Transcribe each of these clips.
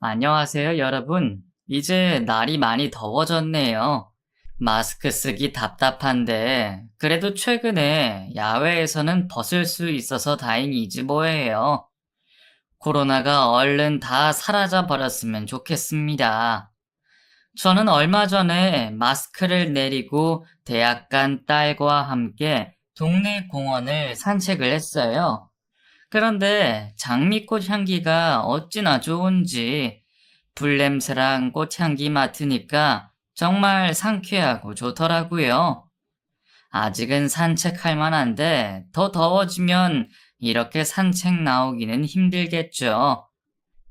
안녕하세요, 여러분. 이제 날이 많이 더워졌네요. 마스크 쓰기 답답한데, 그래도 최근에 야외에서는 벗을 수 있어서 다행이지 뭐예요. 코로나가 얼른 다 사라져 버렸으면 좋겠습니다. 저는 얼마 전에 마스크를 내리고 대학 간 딸과 함께 동네 공원을 산책을 했어요. 그런데 장미꽃 향기가 어찌나 좋은지 불냄새랑 꽃향기 맡으니까 정말 상쾌하고 좋더라고요. 아직은 산책할 만한데 더 더워지면 이렇게 산책 나오기는 힘들겠죠.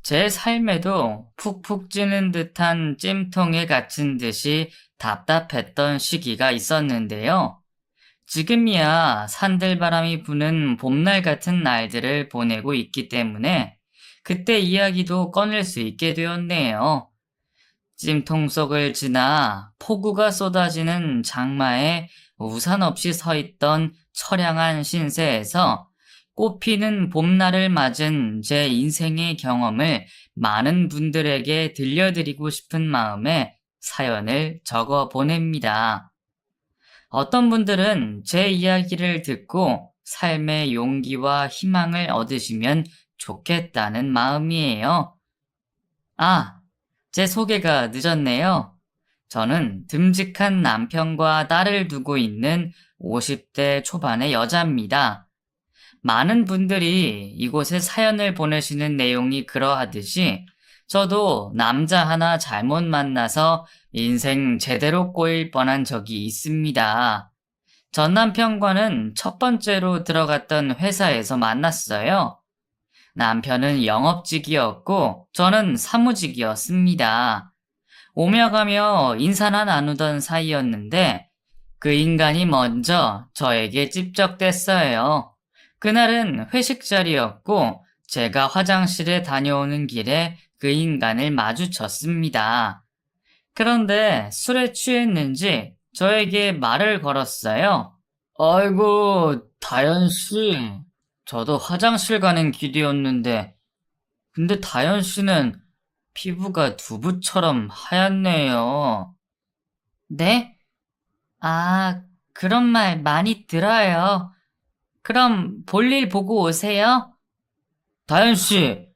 제 삶에도 푹푹 찌는 듯한 찜통에 갇힌 듯이 답답했던 시기가 있었는데요. 지금이야 산들바람이 부는 봄날 같은 날들을 보내고 있기 때문에 그때 이야기도 꺼낼 수 있게 되었네요. 찜통 속을 지나 폭우가 쏟아지는 장마에 우산 없이 서 있던 처량한 신세에서 꽃피는 봄날을 맞은 제 인생의 경험을 많은 분들에게 들려드리고 싶은 마음에 사연을 적어 보냅니다. 어떤 분들은 제 이야기를 듣고 삶의 용기와 희망을 얻으시면 좋겠다는 마음이에요. 아, 제 소개가 늦었네요. 저는 듬직한 남편과 딸을 두고 있는 50대 초반의 여자입니다. 많은 분들이 이곳에 사연을 보내시는 내용이 그러하듯이 저도 남자 하나 잘못 만나서 인생 제대로 꼬일 뻔한 적이 있습니다. 전 남편과는 첫 번째로 들어갔던 회사에서 만났어요. 남편은 영업직이었고 저는 사무직이었습니다. 오며 가며 인사나 나누던 사이였는데 그 인간이 먼저 저에게 찝적댔어요. 그날은 회식 자리였고 제가 화장실에 다녀오는 길에 그 인간을 마주쳤습니다. 그런데 술에 취했는지 저에게 말을 걸었어요. 아이고, 다현 씨. 저도 화장실 가는 길이었는데, 근데 다현 씨는 피부가 두부처럼 하얗네요. 네? 아, 그런 말 많이 들어요. 그럼 볼일 보고 오세요. 다현 씨,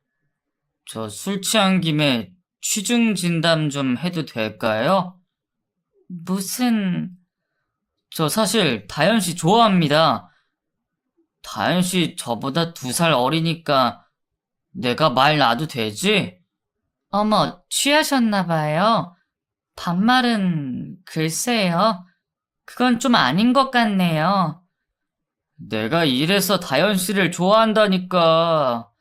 저 술 취한 김에 취중 진담 좀 해도 될까요? 무슨, 저 사실 다현 씨 좋아합니다. 다현 씨 저보다 2살 어리니까 내가 말 놔도 되지? 어머, 취하셨나 봐요. 반말은 글쎄요. 그건 좀 아닌 것 같네요. 내가 이래서 다현 씨를 좋아한다니까.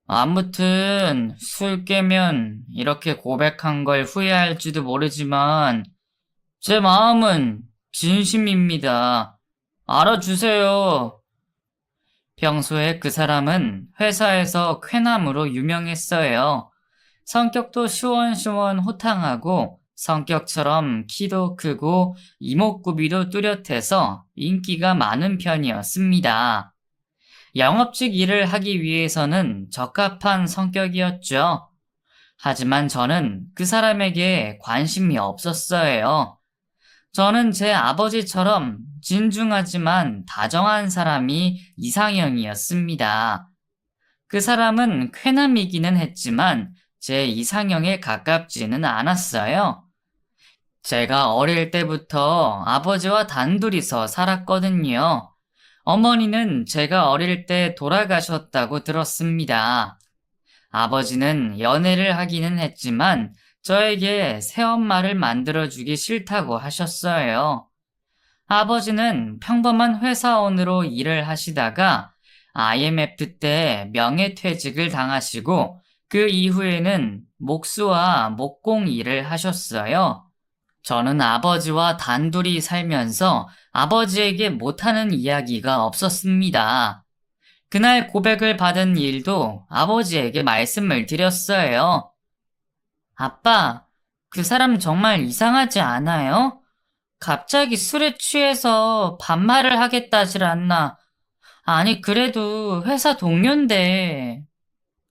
아무튼 술 깨면 이렇게 고백한 걸 후회할지도 모르지만 제 마음은 진심입니다. 알아주세요. 평소에 그 사람은 회사에서 쾌남으로 유명했어요. 성격도 시원시원 호탕하고 성격처럼 키도 크고 이목구비도 뚜렷해서 인기가 많은 편이었습니다. 영업직 일을 하기 위해서는 적합한 성격이었죠. 하지만 저는 그 사람에게 관심이 없었어요. 저는 제 아버지처럼 진중하지만 다정한 사람이 이상형이었습니다. 그 사람은 쾌남이기는 했지만 제 이상형에 가깝지는 않았어요. 제가 어릴 때부터 아버지와 단둘이서 살았거든요. 어머니는 제가 어릴 때 돌아가셨다고 들었습니다. 아버지는 연애를 하기는 했지만 저에게 새엄마를 만들어주기 싫다고 하셨어요. 아버지는 평범한 회사원으로 일을 하시다가 IMF 때 명예퇴직을 당하시고 그 이후에는 목수와 목공 일을 하셨어요. 저는 아버지와 단둘이 살면서 아버지에게 못하는 이야기가 없었습니다. 그날 고백을 받은 일도 아버지에게 말씀을 드렸어요. 아빠, 그 사람 정말 이상하지 않아요? 갑자기 술에 취해서 반말을 하겠다질 않나. 아니, 그래도 회사 동료인데.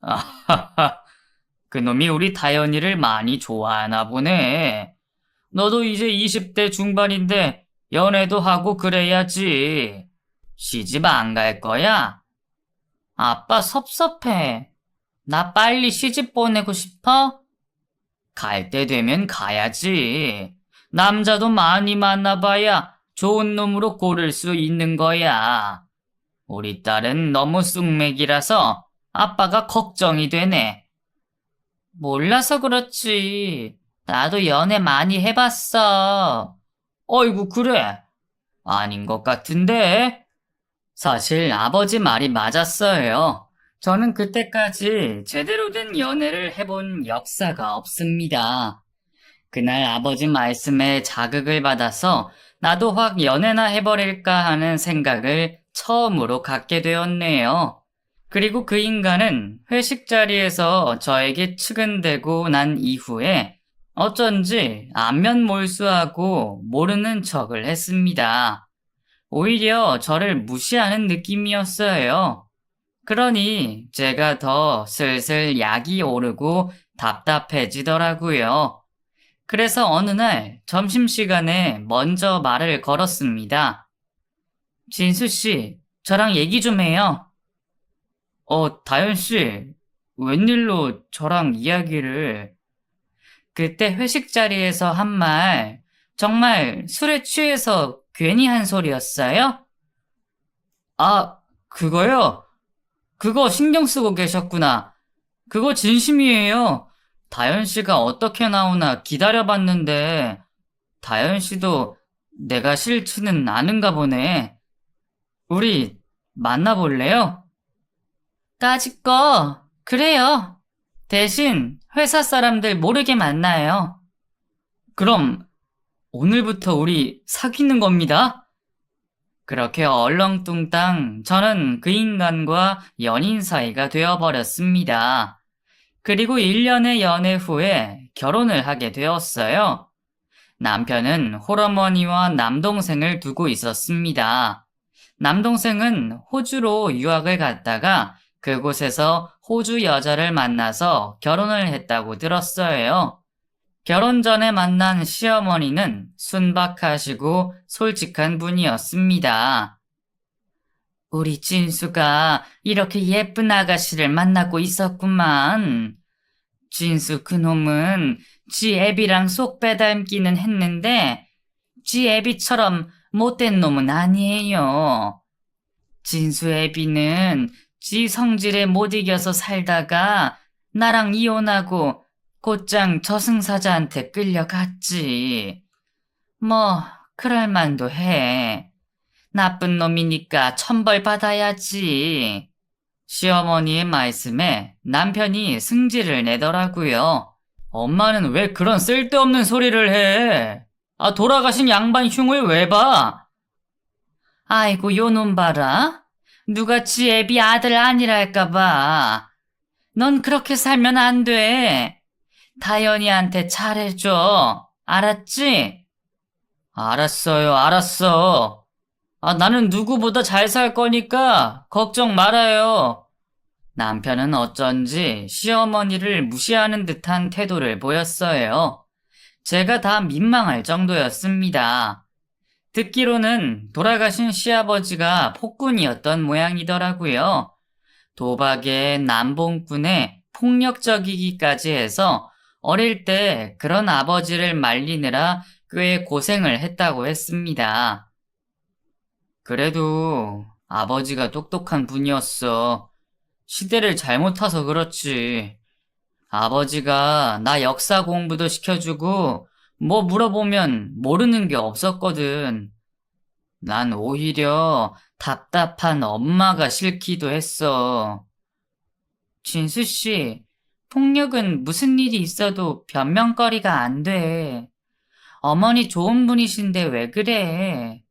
아하하, 그놈이 우리 다현이를 많이 좋아하나 보네. 너도 이제 20대 중반인데 연애도 하고 그래야지. 시집 안 갈 거야? 아빠 섭섭해. 나 빨리 시집 보내고 싶어? 갈 때 되면 가야지. 남자도 많이 만나봐야 좋은 놈으로 고를 수 있는 거야. 우리 딸은 너무 쑥맥이라서 아빠가 걱정이 되네. 몰라서 그렇지. 나도 연애 많이 해봤어. 어이구, 그래? 아닌 것 같은데? 사실 아버지 말이 맞았어요. 저는 그때까지 제대로 된 연애를 해본 역사가 없습니다. 그날 아버지 말씀에 자극을 받아서 나도 확 연애나 해버릴까 하는 생각을 처음으로 갖게 되었네요. 그리고 그 인간은 회식 자리에서 저에게 측은대고 난 이후에 어쩐지 안면 몰수하고 모르는 척을 했습니다. 오히려 저를 무시하는 느낌이었어요. 그러니 제가 더 슬슬 약이 오르고 답답해지더라고요. 그래서 어느 날 점심시간에 먼저 말을 걸었습니다. 진수 씨, 저랑 얘기 좀 해요. 다현 씨, 웬일로 저랑 이야기를... 그때 회식 자리에서 한 말, 정말 술에 취해서 괜히 한 소리였어요? 아, 그거요? 그거 신경 쓰고 계셨구나. 그거 진심이에요. 다현 씨가 어떻게 나오나 기다려봤는데, 다현 씨도 내가 싫지는 않은가 보네. 우리 만나볼래요? 까짓 거, 그래요. 대신 회사 사람들 모르게 만나요. 그럼 오늘부터 우리 사귀는 겁니다. 그렇게 얼렁뚱땅 저는 그 인간과 연인 사이가 되어버렸습니다. 그리고 1년의 연애 후에 결혼을 하게 되었어요. 남편은 홀어머니와 남동생을 두고 있었습니다. 남동생은 호주로 유학을 갔다가 그곳에서 호주 여자를 만나서 결혼을 했다고 들었어요. 결혼 전에 만난 시어머니는 순박하시고 솔직한 분이었습니다. 우리 진수가 이렇게 예쁜 아가씨를 만나고 있었구만. 진수 그놈은 지 애비랑 쏙 빼닮기는 했는데 지 애비처럼 못된 놈은 아니에요. 진수 애비는 지 성질에 못 이겨서 살다가 나랑 이혼하고 곧장 저승사자한테 끌려갔지. 뭐 그럴 만도 해. 나쁜 놈이니까 천벌 받아야지. 시어머니의 말씀에 남편이 승질을 내더라고요. 엄마는 왜 그런 쓸데없는 소리를 해? 돌아가신 양반 흉을 왜 봐? 아이고, 요놈 봐라. 누가 지 애비 아들 아니랄까봐. 넌 그렇게 살면 안 돼. 다현이한테 잘해줘. 알았지? 알았어요, 알았어. 나는 누구보다 잘 살 거니까 걱정 말아요. 남편은 어쩐지 시어머니를 무시하는 듯한 태도를 보였어요. 제가 다 민망할 정도였습니다. 듣기로는 돌아가신 시아버지가 폭군이었던 모양이더라고요. 도박에 남봉꾼에 폭력적이기까지 해서 어릴 때 그런 아버지를 말리느라 꽤 고생을 했다고 했습니다. 그래도 아버지가 똑똑한 분이었어. 시대를 잘못 타서 그렇지. 아버지가 나 역사 공부도 시켜주고 뭐 물어보면 모르는 게 없었거든. 난 오히려 답답한 엄마가 싫기도 했어. 진수 씨, 폭력은 무슨 일이 있어도 변명거리가 안 돼. 어머니 좋은 분이신데 왜 그래?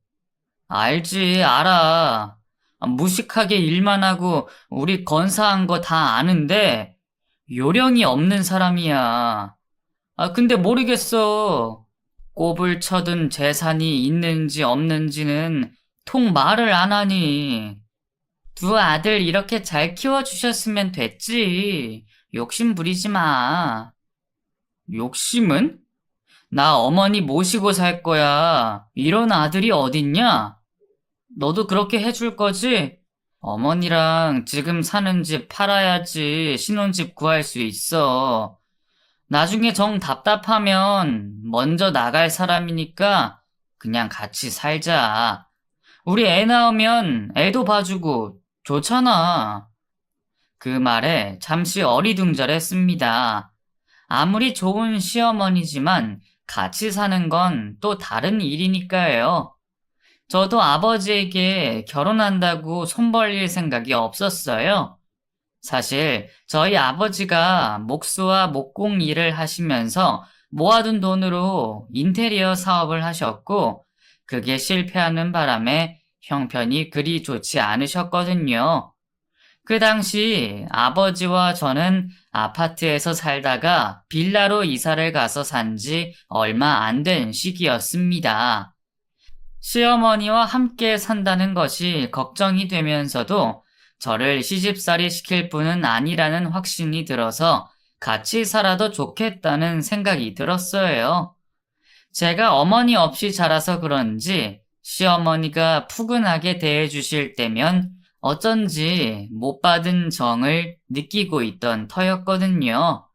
알지, 알아. 무식하게 일만 하고 우리 건사한 거 다 아는데 요령이 없는 사람이야. 근데 모르겠어. 꼽을 쳐둔 재산이 있는지 없는지는 통 말을 안 하니. 두 아들 이렇게 잘 키워주셨으면 됐지. 욕심 부리지 마. 욕심은? 나 어머니 모시고 살 거야. 이런 아들이 어딨냐? 너도 그렇게 해줄 거지? 어머니랑 지금 사는 집 팔아야지 신혼집 구할 수 있어. 나중에 정 답답하면 먼저 나갈 사람이니까 그냥 같이 살자. 우리 애 낳으면 애도 봐주고 좋잖아. 그 말에 잠시 어리둥절했습니다. 아무리 좋은 시어머니지만 같이 사는 건 또 다른 일이니까요. 저도 아버지에게 결혼한다고 손 벌릴 생각이 없었어요. 사실 저희 아버지가 목수와 목공 일을 하시면서 모아둔 돈으로 인테리어 사업을 하셨고 그게 실패하는 바람에 형편이 그리 좋지 않으셨거든요. 그 당시 아버지와 저는 아파트에서 살다가 빌라로 이사를 가서 산지 얼마 안 된 시기였습니다. 시어머니와 함께 산다는 것이 걱정이 되면서도 저를 시집살이 시킬 분은 아니라는 확신이 들어서 같이 살아도 좋겠다는 생각이 들었어요. 제가 어머니 없이 자라서 그런지 시어머니가 푸근하게 대해주실 때면 어쩐지 못 받은 정을 느끼고 있던 터였거든요.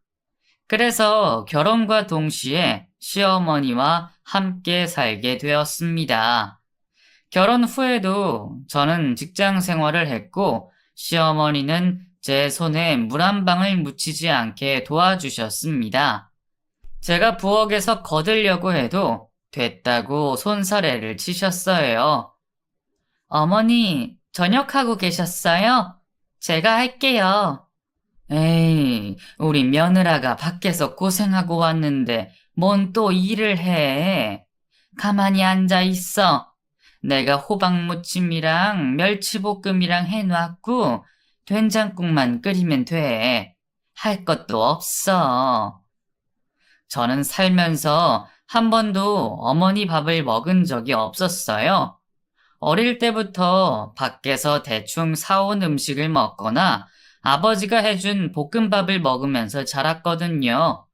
그래서 결혼과 동시에 시어머니와 함께 살게 되었습니다. 결혼 후에도 저는 직장 생활을 했고 시어머니는 제 손에 물 한 방울 묻히지 않게 도와주셨습니다. 제가 부엌에서 거들려고 해도 됐다고 손사래를 치셨어요. 어머니, 저녁하고 계셨어요? 제가 할게요. 에이, 우리 며느라가 밖에서 고생하고 왔는데 뭔 또 일을 해. 가만히 앉아 있어. 내가 호박무침이랑 멸치볶음이랑 해놨고 된장국만 끓이면 돼. 할 것도 없어. 저는 살면서 한 번도 어머니 밥을 먹은 적이 없었어요. 어릴 때부터 밖에서 대충 사온 음식을 먹거나 아버지가 해준 볶음밥을 먹으면서 자랐거든요.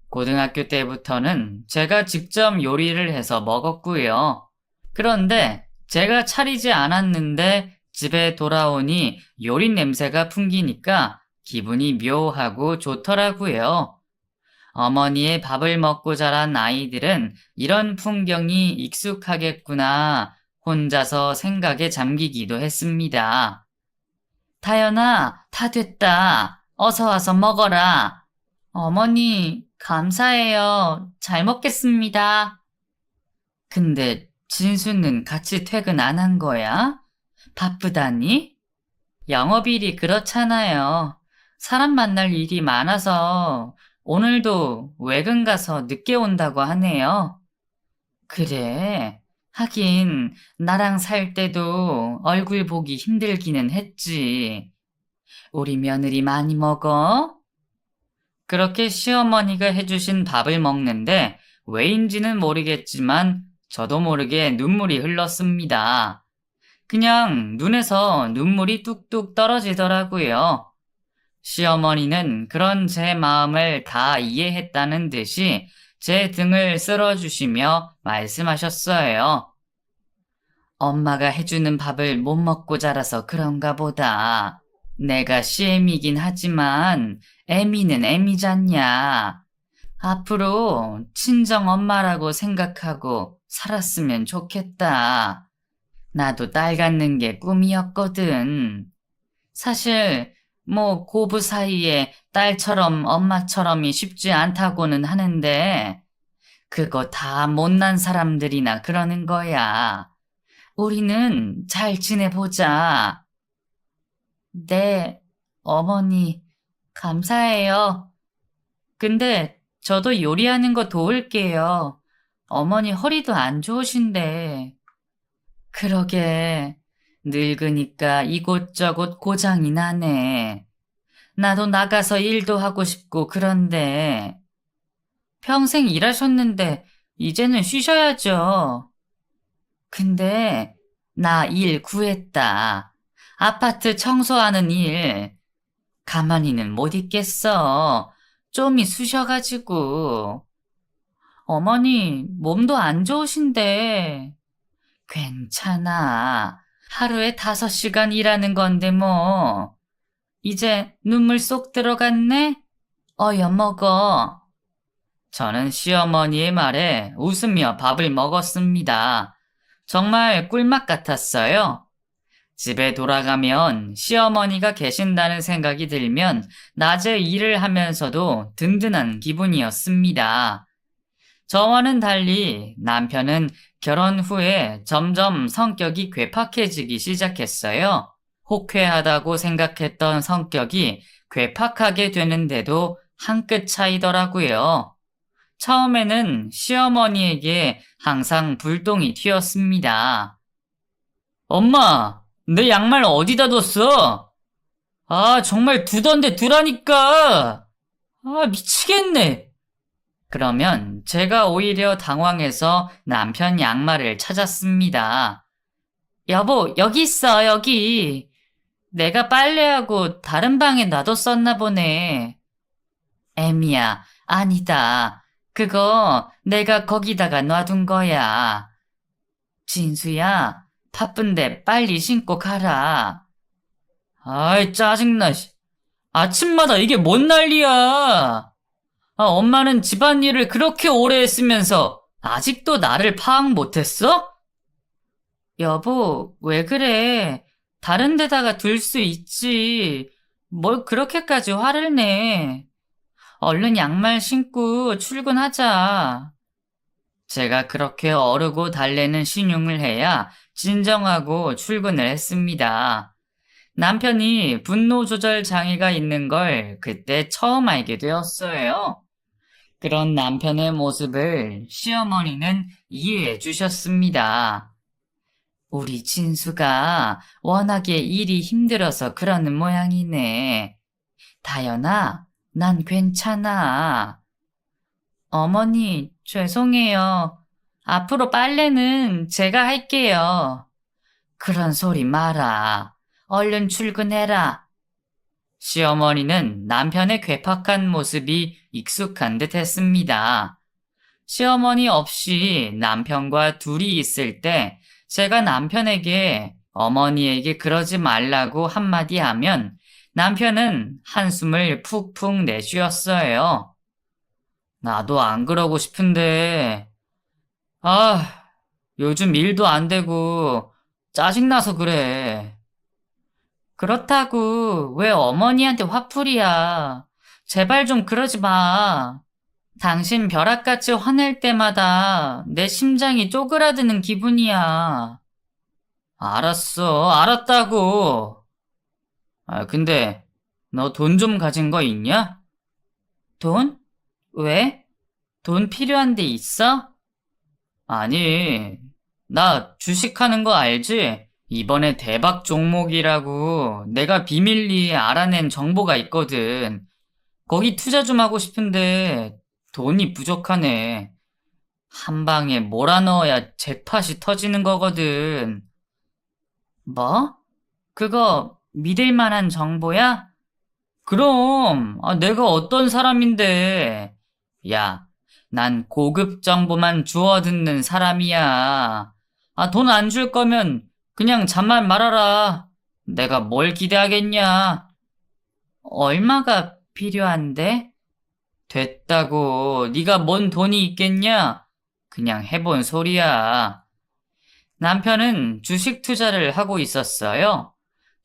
고등학교 때부터는 제가 직접 요리를 해서 먹었고요. 그런데 제가 차리지 않았는데 집에 돌아오니 요리 냄새가 풍기니까 기분이 묘하고 좋더라고요. 어머니의 밥을 먹고 자란 아이들은 이런 풍경이 익숙하겠구나 혼자서 생각에 잠기기도 했습니다. 타연아, 다 됐다. 어서 와서 먹어라. 어머니, 감사해요. 잘 먹겠습니다. 근데 진수는 같이 퇴근 안 한 거야? 바쁘다니? 영업일이 그렇잖아요. 사람 만날 일이 많아서 오늘도 외근 가서 늦게 온다고 하네요. 그래. 하긴 나랑 살 때도 얼굴 보기 힘들기는 했지. 우리 며느리 많이 먹어? 그렇게 시어머니가 해주신 밥을 먹는데 왜인지는 모르겠지만 저도 모르게 눈물이 흘렀습니다. 그냥 눈에서 눈물이 뚝뚝 떨어지더라고요. 시어머니는 그런 제 마음을 다 이해했다는 듯이 제 등을 쓸어주시며 말씀하셨어요. 엄마가 해주는 밥을 못 먹고 자라서 그런가 보다. 내가 시애미긴 하지만 애미는 애미잖냐. 앞으로 친정 엄마라고 생각하고 살았으면 좋겠다. 나도 딸 갖는 게 꿈이었거든. 사실 고부 사이에 딸처럼 엄마처럼이 쉽지 않다고는 하는데 그거 다 못난 사람들이나 그러는 거야. 우리는 잘 지내보자. 네, 어머니, 감사해요. 근데 저도 요리하는 거 도울게요. 어머니 허리도 안 좋으신데. 그러게, 늙으니까 이곳저곳 고장이 나네. 나도 나가서 일도 하고 싶고 그런데. 평생 일하셨는데 이제는 쉬셔야죠. 근데 나 일 구했다. 아파트 청소하는 일. 가만히는 못 있겠어. 좀이 쑤셔가지고. 어머니, 몸도 안 좋으신데. 괜찮아. 하루에 5시간 일하는 건데 뭐. 이제 눈물 쏙 들어갔네? 어여 먹어. 저는 시어머니의 말에 웃으며 밥을 먹었습니다. 정말 꿀맛 같았어요. 집에 돌아가면 시어머니가 계신다는 생각이 들면 낮에 일을 하면서도 든든한 기분이었습니다. 저와는 달리 남편은 결혼 후에 점점 성격이 괴팍해지기 시작했어요. 호쾌하다고 생각했던 성격이 괴팍하게 되는데도 한 끗 차이더라고요. 처음에는 시어머니에게 항상 불똥이 튀었습니다. 엄마, 내 양말 어디다 뒀어? 아, 정말 두던데 두라니까! 아, 미치겠네! 그러면 제가 오히려 당황해서 남편 양말을 찾았습니다. 여보, 여기 있어, 여기. 내가 빨래하고 다른 방에 놔뒀었나 보네. 애미야, 아니다. 그거 내가 거기다가 놔둔 거야. 진수야, 바쁜데 빨리 신고 가라. 아이, 짜증나. 아침마다 이게 뭔 난리야. 엄마는 집안일을 그렇게 오래 했으면서 아직도 나를 파악 못했어? 여보, 왜 그래? 다른 데다가 둘 수 있지. 뭘 그렇게까지 화를 내. 얼른 양말 신고 출근하자. 제가 그렇게 어르고 달래는 신용을 해야 진정하고 출근을 했습니다. 남편이 분노 조절 장애가 있는 걸 그때 처음 알게 되었어요. 그런 남편의 모습을 시어머니는 이해해 주셨습니다. 우리 진수가 워낙에 일이 힘들어서 그러는 모양이네. 다연아, 난 괜찮아. 어머니, 죄송해요. 앞으로 빨래는 제가 할게요. 그런 소리 마라. 얼른 출근해라. 시어머니는 남편의 괴팍한 모습이 익숙한 듯 했습니다. 시어머니 없이 남편과 둘이 있을 때 제가 남편에게 어머니에게 그러지 말라고 한마디 하면 남편은 한숨을 푹푹 내쉬었어요. 나도 안 그러고 싶은데, 요즘 일도 안 되고 짜증나서 그래. 그렇다고 왜 어머니한테 화풀이야. 제발 좀 그러지 마. 당신 벼락같이 화낼 때마다 내 심장이 쪼그라드는 기분이야. 알았어, 알았다고. 근데 너 돈 좀 가진 거 있냐? 돈? 왜? 돈 필요한 데 있어? 아니, 나 주식하는 거 알지? 이번에 대박 종목이라고 내가 비밀리에 알아낸 정보가 있거든. 거기 투자 좀 하고 싶은데 돈이 부족하네. 한 방에 몰아넣어야 잭팟이 터지는 거거든. 뭐? 그거 믿을 만한 정보야? 그럼, 내가 어떤 사람인데. 야, 난 고급 정보만 주워 듣는 사람이야. 돈 안 줄 거면 그냥 잠만 말아라. 내가 뭘 기대하겠냐? 얼마가 필요한데? 됐다고. 네가 뭔 돈이 있겠냐? 그냥 해본 소리야. 남편은 주식 투자를 하고 있었어요.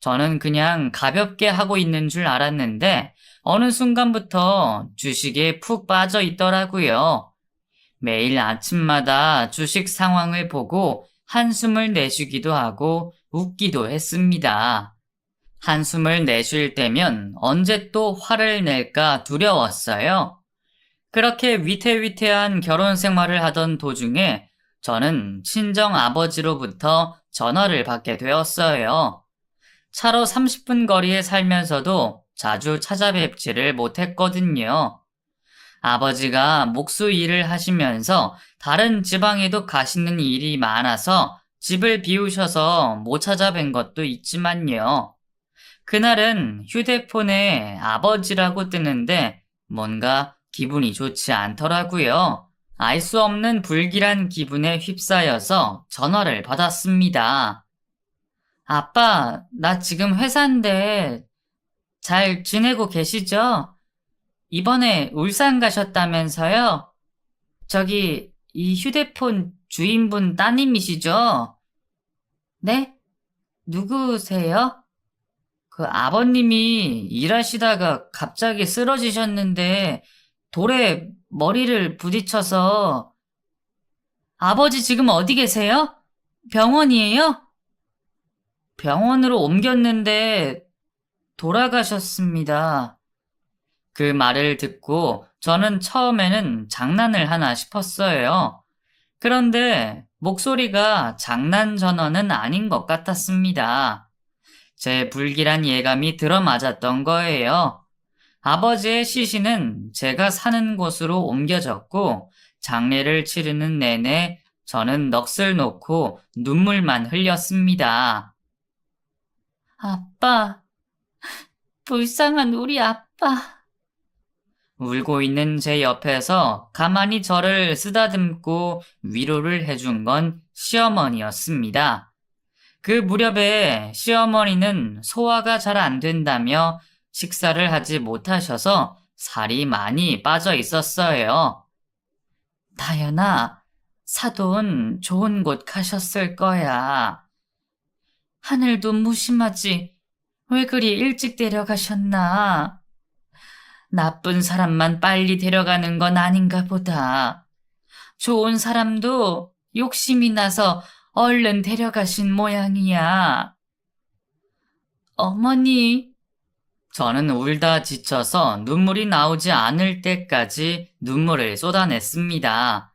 저는 그냥 가볍게 하고 있는 줄 알았는데 어느 순간부터 주식에 푹 빠져 있더라고요. 매일 아침마다 주식 상황을 보고 한숨을 내쉬기도 하고 웃기도 했습니다. 한숨을 내쉴 때면 언제 또 화를 낼까 두려웠어요. 그렇게 위태위태한 결혼 생활을 하던 도중에 저는 친정 아버지로부터 전화를 받게 되었어요. 차로 30분 거리에 살면서도 자주 찾아뵙지를 못했거든요. 아버지가 목수 일을 하시면서 다른 지방에도 가시는 일이 많아서 집을 비우셔서 못 찾아뵌 것도 있지만요. 그날은 휴대폰에 아버지라고 뜨는데 뭔가 기분이 좋지 않더라고요. 알 수 없는 불길한 기분에 휩싸여서 전화를 받았습니다. 아빠, 나 지금 회사인데 잘 지내고 계시죠? 이번에 울산 가셨다면서요? 저기, 이 휴대폰 주인분 따님이시죠? 네? 누구세요? 그 아버님이 일하시다가 갑자기 쓰러지셨는데 돌에 머리를 부딪혀서 아버지 지금 어디 계세요? 병원이에요? 병원으로 옮겼는데 돌아가셨습니다. 그 말을 듣고 저는 처음에는 장난을 하나 싶었어요. 그런데 목소리가 장난 전화는 아닌 것 같았습니다. 제 불길한 예감이 들어맞았던 거예요. 아버지의 시신은 제가 사는 곳으로 옮겨졌고 장례를 치르는 내내 저는 넋을 놓고 눈물만 흘렸습니다. 아빠, 불쌍한 우리 아빠. 울고 있는 제 옆에서 가만히 저를 쓰다듬고 위로를 해준 건 시어머니였습니다. 그 무렵에 시어머니는 소화가 잘 안 된다며 식사를 하지 못하셔서 살이 많이 빠져 있었어요. 다연아, 사돈 좋은 곳 가셨을 거야. 하늘도 무심하지. 왜 그리 일찍 데려가셨나? 나쁜 사람만 빨리 데려가는 건 아닌가 보다. 좋은 사람도 욕심이 나서 얼른 데려가신 모양이야. 어머니, 저는 울다 지쳐서 눈물이 나오지 않을 때까지 눈물을 쏟아냈습니다.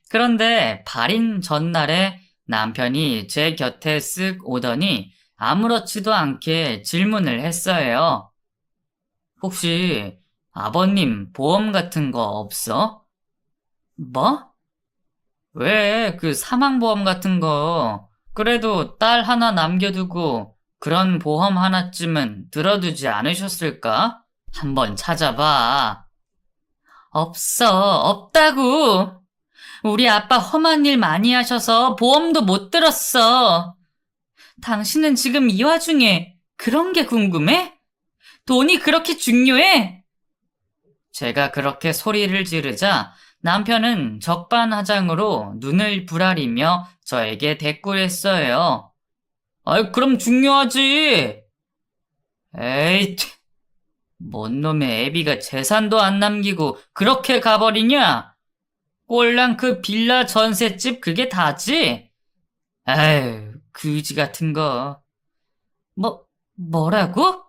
그런데 발인 전날에 남편이 제 곁에 쓱 오더니 아무렇지도 않게 질문을 했어요. 혹시 아버님 보험 같은 거 없어? 뭐? 왜 그 사망보험 같은 거 그래도 딸 하나 남겨두고 그런 보험 하나쯤은 들어두지 않으셨을까? 한번 찾아봐. 없다고. 우리 아빠 험한 일 많이 하셔서 보험도 못 들었어. 당신은 지금 이 와중에 그런 게 궁금해? 돈이 그렇게 중요해? 제가 그렇게 소리를 지르자 남편은 적반하장으로 눈을 부라리며 저에게 대꾸했어요. 아이, 그럼 중요하지. 에이, 뭔 놈의 애비가 재산도 안 남기고 그렇게 가버리냐? 꼴랑 그 빌라 전셋집 그게 다지? 에휴, 그지 같은 거. 뭐라고?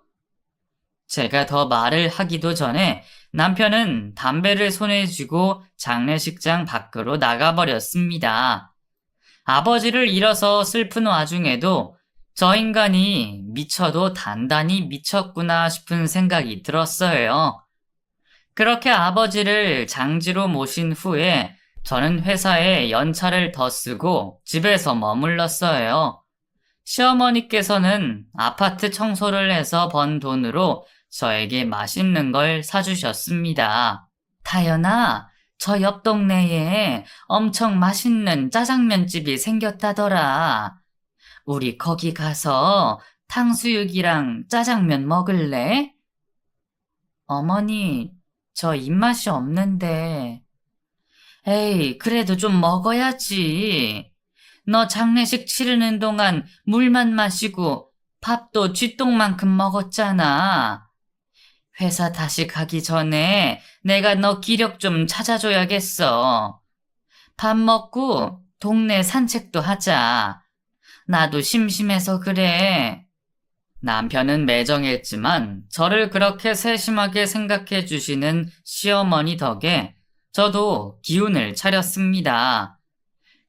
제가 더 말을 하기도 전에 남편은 담배를 손에 쥐고 장례식장 밖으로 나가버렸습니다. 아버지를 잃어서 슬픈 와중에도 저 인간이 미쳐도 단단히 미쳤구나 싶은 생각이 들었어요. 그렇게 아버지를 장지로 모신 후에 저는 회사에 연차를 더 쓰고 집에서 머물렀어요. 시어머니께서는 아파트 청소를 해서 번 돈으로 저에게 맛있는 걸 사주셨습니다. 다연아, 저 옆 동네에 엄청 맛있는 짜장면집이 생겼다더라. 우리 거기 가서 탕수육이랑 짜장면 먹을래? 어머니, 저 입맛이 없는데. 에이, 그래도 좀 먹어야지. 너 장례식 치르는 동안 물만 마시고 밥도 쥐똥만큼 먹었잖아. 회사 다시 가기 전에 내가 너 기력 좀 찾아줘야겠어. 밥 먹고 동네 산책도 하자. 나도 심심해서 그래. 남편은 매정했지만 저를 그렇게 세심하게 생각해 주시는 시어머니 덕에 저도 기운을 차렸습니다.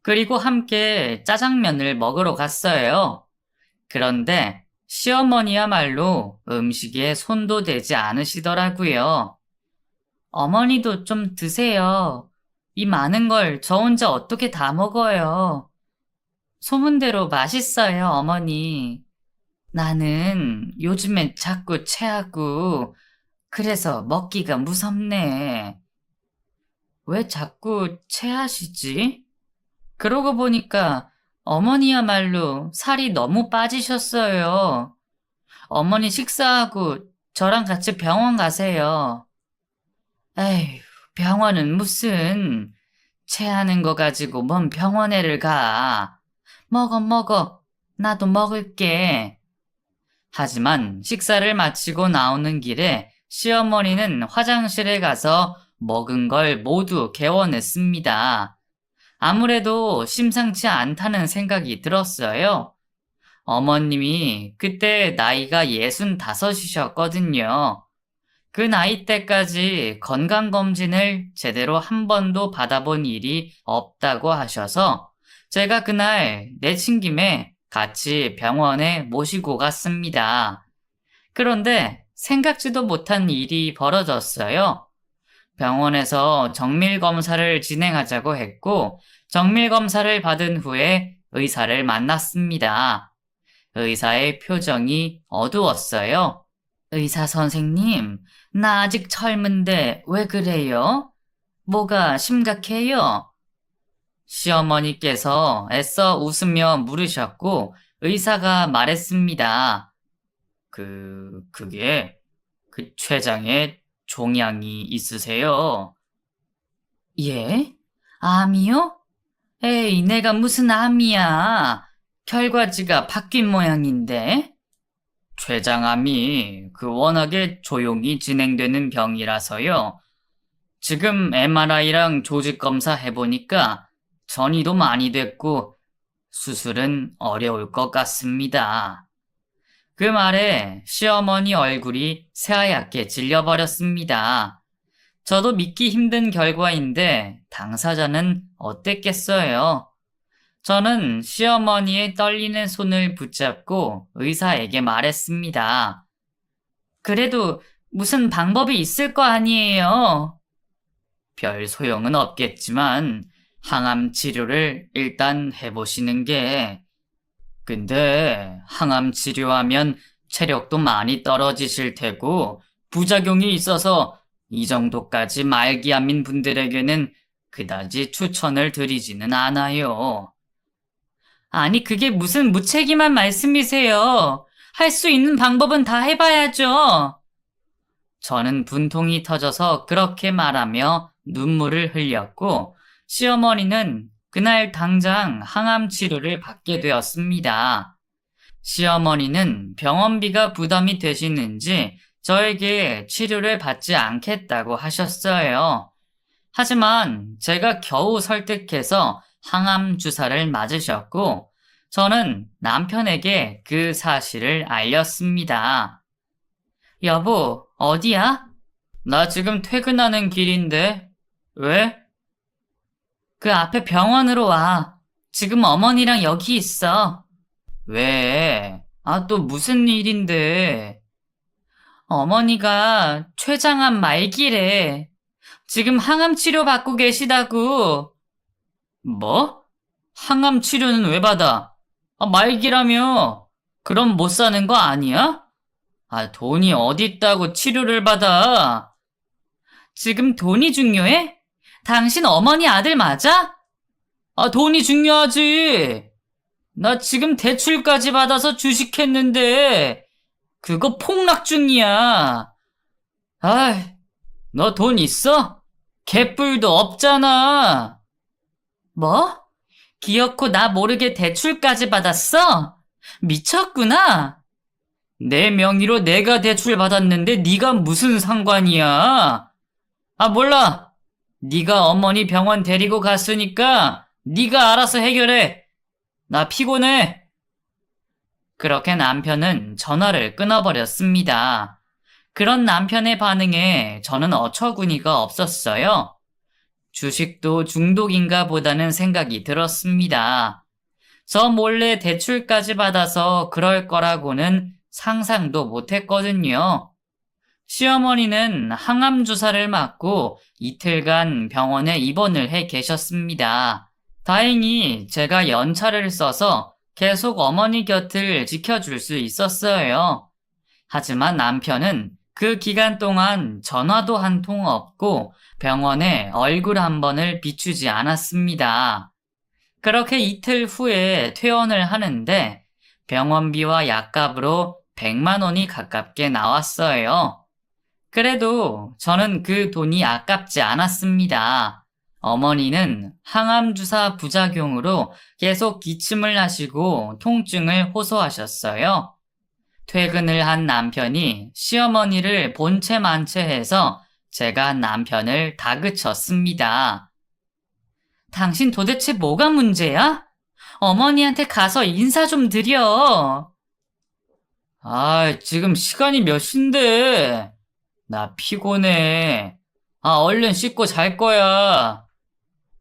그리고 함께 짜장면을 먹으러 갔어요. 그런데 시어머니야말로 음식에 손도 대지 않으시더라고요. 어머니도 좀 드세요. 이 많은 걸 저 혼자 어떻게 다 먹어요. 소문대로 맛있어요, 어머니. 나는 요즘엔 자꾸 체하고 그래서 먹기가 무섭네. 왜 자꾸 체하시지? 그러고 보니까 어머니야말로 살이 너무 빠지셨어요. 어머니 식사하고 저랑 같이 병원 가세요. 에휴, 병원은 무슨, 체하는 거 가지고 뭔 병원에를 가. 먹어, 먹어. 나도 먹을게. 하지만 식사를 마치고 나오는 길에 시어머니는 화장실에 가서 먹은 걸 모두 개워냈습니다. 아무래도 심상치 않다는 생각이 들었어요. 어머님이 그때 나이가 65이셨거든요. 그 나이 때까지 건강검진을 제대로 한 번도 받아본 일이 없다고 하셔서 제가 그날 내친 김에 같이 병원에 모시고 갔습니다. 그런데 생각지도 못한 일이 벌어졌어요. 병원에서 정밀검사를 진행하자고 했고, 정밀검사를 받은 후에 의사를 만났습니다. 의사의 표정이 어두웠어요. 의사 선생님, 나 아직 젊은데 왜 그래요? 뭐가 심각해요? 시어머니께서 애써 웃으며 물으셨고, 의사가 말했습니다. 그게, 췌장에 종양이 있으세요? 예? 암이요? 에이, 내가 무슨 암이야. 결과지가 바뀐 모양인데. 췌장암이 워낙에 조용히 진행되는 병이라서요. 지금 MRI랑 조직 검사 해보니까 전이도 많이 됐고 수술은 어려울 것 같습니다. 그 말에 시어머니 얼굴이 새하얗게 질려버렸습니다. 저도 믿기 힘든 결과인데 당사자는 어땠겠어요? 저는 시어머니의 떨리는 손을 붙잡고 의사에게 말했습니다. 그래도 무슨 방법이 있을 거 아니에요? 별 소용은 없겠지만 항암 치료를 일단 해보시는 게. 근데 항암 치료하면 체력도 많이 떨어지실 테고 부작용이 있어서 이 정도까지 말기암인 분들에게는 그다지 추천을 드리지는 않아요. 아니, 그게 무슨 무책임한 말씀이세요? 할 수 있는 방법은 다 해봐야죠. 저는 분통이 터져서 그렇게 말하며 눈물을 흘렸고, 시어머니는 그날 당장 항암 치료를 받게 되었습니다. 시어머니는 병원비가 부담이 되시는지 저에게 치료를 받지 않겠다고 하셨어요. 하지만 제가 겨우 설득해서 항암 주사를 맞으셨고, 저는 남편에게 그 사실을 알렸습니다. 여보, 어디야? 나 지금 퇴근하는 길인데. 왜? 그 앞에 병원으로 와. 지금 어머니랑 여기 있어. 왜? 또 무슨 일인데? 어머니가 췌장암 말기래. 지금 항암 치료 받고 계시다고. 뭐? 항암 치료는 왜 받아? 말기라며. 그럼 못 사는 거 아니야? 돈이 어디 있다고 치료를 받아? 지금 돈이 중요해? 당신 어머니 아들 맞아? 돈이 중요하지. 나 지금 대출까지 받아서 주식했는데 그거 폭락 중이야. 너 돈 있어? 개뿔도 없잖아. 뭐? 기어코 나 모르게 대출까지 받았어? 미쳤구나. 내 명의로 내가 대출 받았는데 네가 무슨 상관이야? 몰라. 네가 어머니 병원 데리고 갔으니까 네가 알아서 해결해. 나 피곤해. 그렇게 남편은 전화를 끊어버렸습니다. 그런 남편의 반응에 저는 어처구니가 없었어요. 주식도 중독인가 보다는 생각이 들었습니다. 저 몰래 대출까지 받아서 그럴 거라고는 상상도 못했거든요. 시어머니는 항암 주사를 맞고 이틀간 병원에 입원을 해 계셨습니다. 다행히 제가 연차를 써서 계속 어머니 곁을 지켜줄 수 있었어요. 하지만 남편은 그 기간 동안 전화도 한 통 없고 병원에 얼굴 한 번을 비추지 않았습니다. 그렇게 이틀 후에 퇴원을 하는데 병원비와 약값으로 100만 원이 가깝게 나왔어요. 그래도 저는 그 돈이 아깝지 않았습니다. 어머니는 항암주사 부작용으로 계속 기침을 하시고 통증을 호소하셨어요. 퇴근을 한 남편이 시어머니를 본체 만체해서 제가 남편을 다그쳤습니다. 당신 도대체 뭐가 문제야? 어머니한테 가서 인사 좀 드려. 지금 시간이 몇 시인데? 나 피곤해. 얼른 씻고 잘 거야.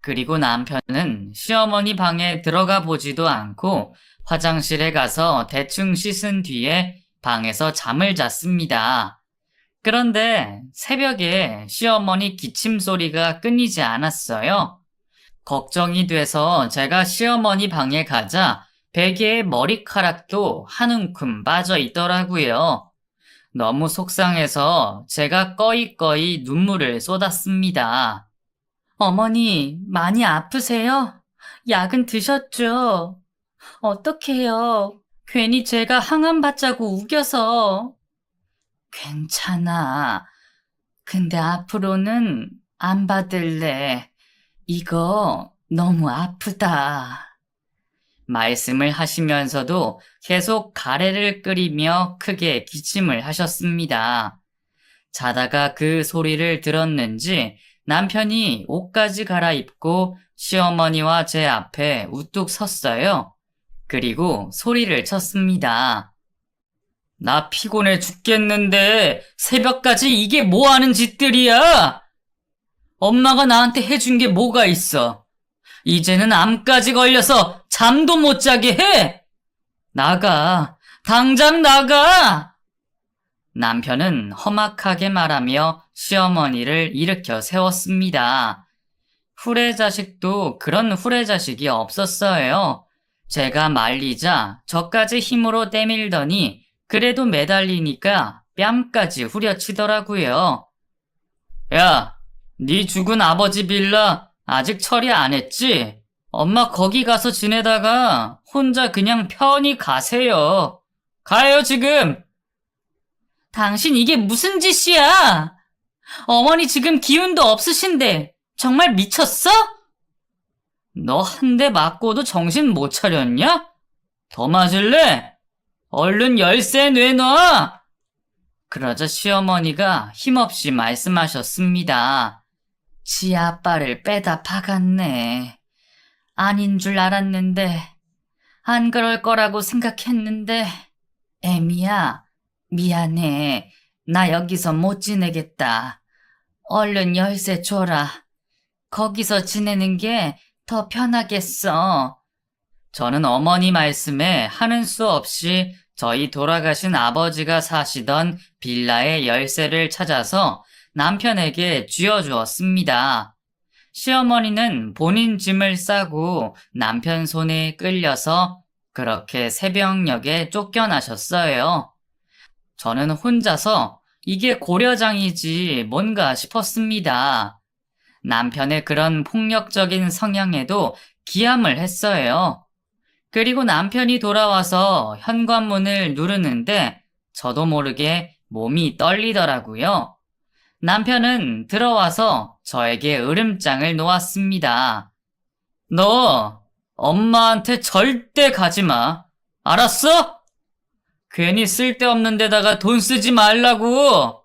그리고 남편은 시어머니 방에 들어가 보지도 않고 화장실에 가서 대충 씻은 뒤에 방에서 잠을 잤습니다. 그런데 새벽에 시어머니 기침 소리가 끊이지 않았어요. 걱정이 돼서 제가 시어머니 방에 가자 베개에 머리카락도 한 움큼 빠져 있더라고요. 너무 속상해서 제가 꺼이꺼이 눈물을 쏟았습니다. 어머니, 많이 아프세요? 약은 드셨죠? 어떡해요? 괜히 제가 항암 받자고 우겨서. 괜찮아. 근데 앞으로는 안 받을래. 이거 너무 아프다. 말씀을 하시면서도 계속 가래를 끓이며 크게 기침을 하셨습니다. 자다가 그 소리를 들었는지 남편이 옷까지 갈아입고 시어머니와 제 앞에 우뚝 섰어요. 그리고 소리를 쳤습니다. 나 피곤해 죽겠는데 새벽까지 이게 뭐 하는 짓들이야? 엄마가 나한테 해준 게 뭐가 있어? 이제는 암까지 걸려서 잠도 못 자게 해! 나가! 당장 나가! 남편은 험악하게 말하며 시어머니를 일으켜 세웠습니다. 후레자식도 그런 후레자식이 없었어요. 제가 말리자 저까지 힘으로 때밀더니 그래도 매달리니까 뺨까지 후려치더라고요. 야, 네 죽은 아버지 빌라 아직 처리 안 했지? 엄마 거기 가서 지내다가 혼자 그냥 편히 가세요. 가요 지금! 당신 이게 무슨 짓이야? 어머니 지금 기운도 없으신데 정말 미쳤어? 너 한 대 맞고도 정신 못 차렸냐? 더 맞을래? 얼른 열쇠 내놔! 그러자 시어머니가 힘없이 말씀하셨습니다. 지 아빠를 빼다 박았네. 아닌 줄 알았는데, 안 그럴 거라고 생각했는데, 애미야, 미안해. 나 여기서 못 지내겠다. 얼른 열쇠 줘라. 거기서 지내는 게 더 편하겠어. 저는 어머니 말씀에 하는 수 없이 저희 돌아가신 아버지가 사시던 빌라의 열쇠를 찾아서 남편에게 쥐어주었습니다. 시어머니는 본인 짐을 싸고 남편 손에 끌려서 그렇게 새벽녘에 쫓겨나셨어요. 저는 혼자서 이게 고려장이지 뭔가 싶었습니다. 남편의 그런 폭력적인 성향에도 기함을 했어요. 그리고 남편이 돌아와서 현관문을 누르는데 저도 모르게 몸이 떨리더라고요. 남편은 들어와서 저에게 으름장을 놓았습니다. 너 엄마한테 절대 가지 마. 알았어? 괜히 쓸데없는 데다가 돈 쓰지 말라고.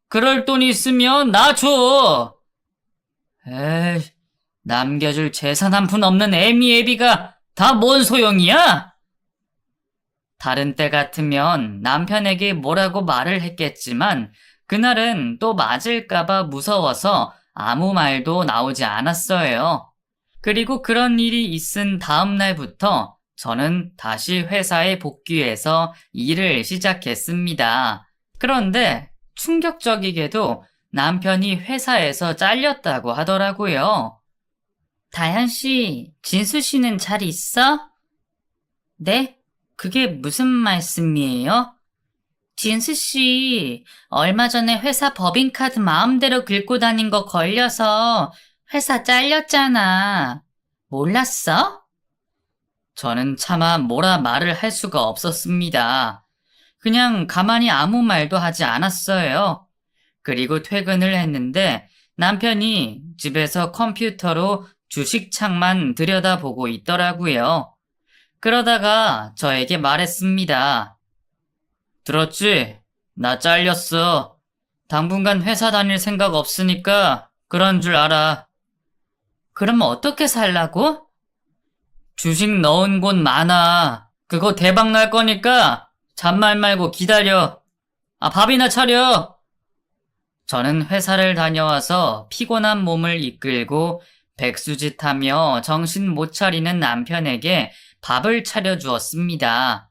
그럴 돈 있으면 나 줘. 에이, 남겨줄 재산 한 푼 없는 애미애비가 다 뭔 소용이야? 다른 때 같으면 남편에게 뭐라고 말을 했겠지만 그날은 또 맞을까봐 무서워서 아무 말도 나오지 않았어요. 그리고 그런 일이 있은 다음 날부터 저는 다시 회사에 복귀해서 일을 시작했습니다. 그런데 충격적이게도 남편이 회사에서 잘렸다고 하더라고요. 다현 씨, 진수 씨는 잘 있어? 네? 그게 무슨 말씀이에요? 진수 씨, 얼마 전에 회사 법인카드 마음대로 긁고 다닌 거 걸려서 회사 잘렸잖아. 몰랐어? 저는 차마 뭐라 말을 할 수가 없었습니다. 그냥 가만히 아무 말도 하지 않았어요. 그리고 퇴근을 했는데 남편이 집에서 컴퓨터로 주식창만 들여다보고 있더라고요. 그러다가 저에게 말했습니다. 들었지? 나 잘렸어. 당분간 회사 다닐 생각 없으니까 그런 줄 알아. 그럼 어떻게 살라고? 주식 넣은 곳 많아. 그거 대박 날 거니까 잔말 말고 기다려. 밥이나 차려. 저는 회사를 다녀와서 피곤한 몸을 이끌고 백수짓하며 정신 못 차리는 남편에게 밥을 차려주었습니다.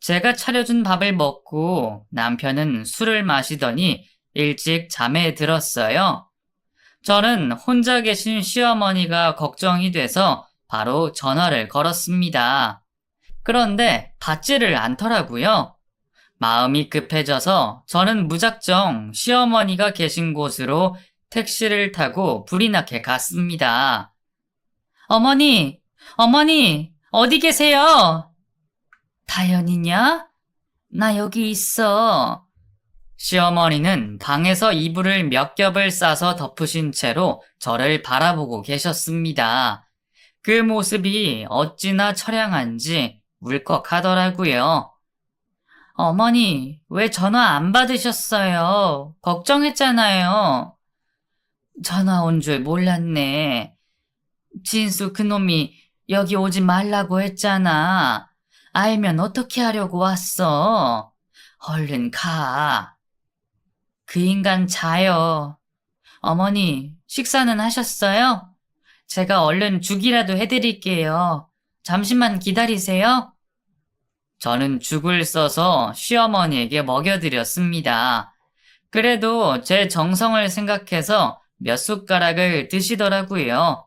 제가 차려준 밥을 먹고 남편은 술을 마시더니 일찍 잠에 들었어요. 저는 혼자 계신 시어머니가 걱정이 돼서 바로 전화를 걸었습니다. 그런데 받지를 않더라고요. 마음이 급해져서 저는 무작정 시어머니가 계신 곳으로 택시를 타고 불이 나게 갔습니다. 어머니, 어머니, 어디 계세요? 다현이냐? 나 여기 있어. 시어머니는 방에서 이불을 몇 겹을 싸서 덮으신 채로 저를 바라보고 계셨습니다. 그 모습이 어찌나 처량한지 울컥하더라고요. 어머니, 왜 전화 안 받으셨어요? 걱정했잖아요. 전화 온 줄 몰랐네. 진수 그놈이 여기 오지 말라고 했잖아. 알면 어떻게 하려고 왔어? 얼른 가. 그 인간 자요. 어머니, 식사는 하셨어요? 제가 얼른 죽이라도 해드릴게요. 잠시만 기다리세요. 저는 죽을 써서 시어머니에게 먹여드렸습니다. 그래도 제 정성을 생각해서 몇 숟가락을 드시더라고요.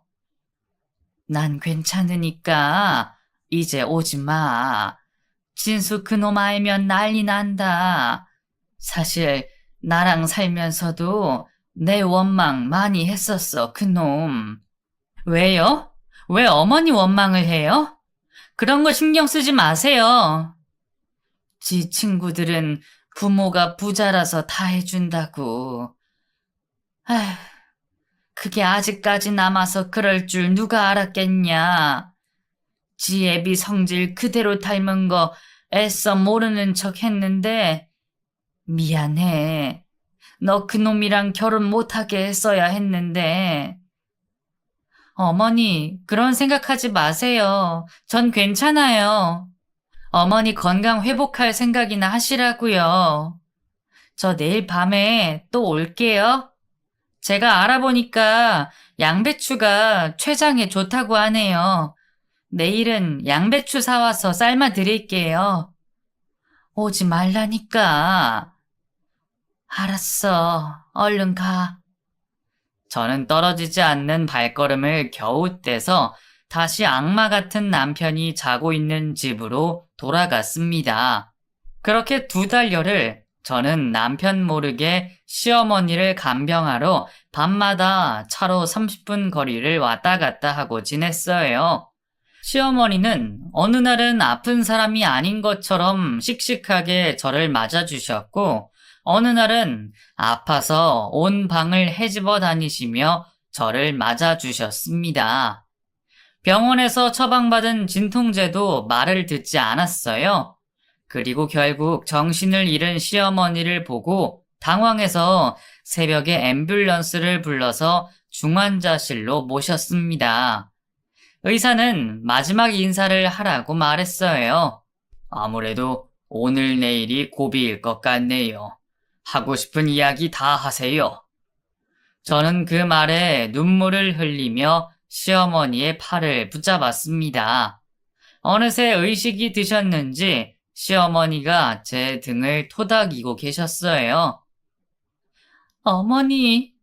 난 괜찮으니까 이제 오지 마. 진수 그놈 알면 난리 난다. 사실 나랑 살면서도 내 원망 많이 했었어, 그놈. 왜요? 왜 어머니 원망을 해요? 그런 거 신경 쓰지 마세요. 지 친구들은 부모가 부자라서 다 해준다고. 아휴, 그게 아직까지 남아서 그럴 줄 누가 알았겠냐. 지 애비 성질 그대로 닮은 거 애써 모르는 척 했는데 미안해. 너 그놈이랑 결혼 못하게 했어야 했는데. 어머니, 그런 생각하지 마세요. 전 괜찮아요. 어머니 건강 회복할 생각이나 하시라고요. 저 내일 밤에 또 올게요. 제가 알아보니까 양배추가 췌장에 좋다고 하네요. 내일은 양배추 사와서 삶아 드릴게요. 오지 말라니까. 알았어. 얼른 가. 저는 떨어지지 않는 발걸음을 겨우 떼서 다시 악마 같은 남편이 자고 있는 집으로 돌아갔습니다. 그렇게 2달여를 저는 남편 모르게 시어머니를 간병하러 밤마다 차로 30분 거리를 왔다 갔다 하고 지냈어요. 시어머니는 어느 날은 아픈 사람이 아닌 것처럼 씩씩하게 저를 맞아주셨고, 어느 날은 아파서 온 방을 헤집어 다니시며 저를 맞아주셨습니다. 병원에서 처방받은 진통제도 말을 듣지 않았어요. 그리고 결국 정신을 잃은 시어머니를 보고 당황해서 새벽에 앰뷸런스를 불러서 중환자실로 모셨습니다. 의사는 마지막 인사를 하라고 말했어요. 아무래도 오늘 내일이 고비일 것 같네요. 하고 싶은 이야기 다 하세요. 저는 그 말에 눈물을 흘리며 시어머니의 팔을 붙잡았습니다. 어느새 의식이 드셨는지 시어머니가 제 등을 토닥이고 계셨어요. 어머니.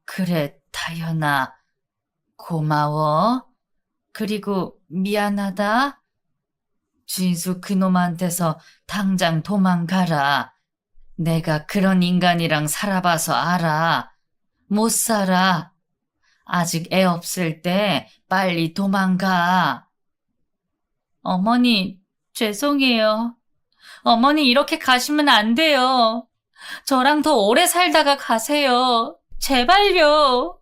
그래, 다현아. 고마워. 그리고 미안하다. 진수 그놈한테서 당장 도망가라. 내가 그런 인간이랑 살아봐서 알아. 못 살아. 아직 애 없을 때 빨리 도망가. 어머니, 죄송해요. 어머니 이렇게 가시면 안 돼요. 저랑 더 오래 살다가 가세요. 제발요.